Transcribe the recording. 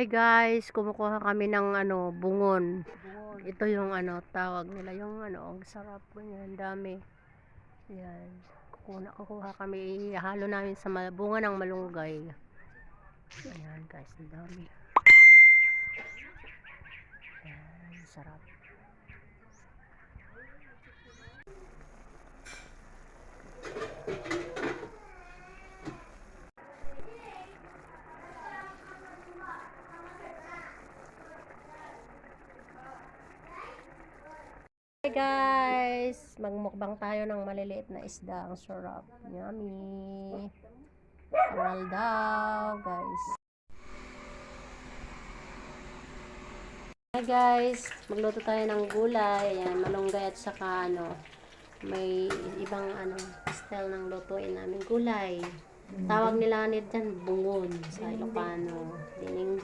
Hi guys, kumukuha kami ng bungon. Ito yung tawag nila, yung ang sarap ganyan, dami. Yan. Kukuha kami, ihalo namin sa bunga ng malunggay. Ayan guys, ang dami. Ayan, sarap. Hi guys, magmukbang tayo ng maliliit na isda. Ang sarap, yummy. Pangal daw guys. Hi guys, magluto tayo ng gulay. Ayan, malunggay at saka may ibang style ng lutuin namin gulay. Tawag nila nito dyan bungon sa Ilocano. Ding ding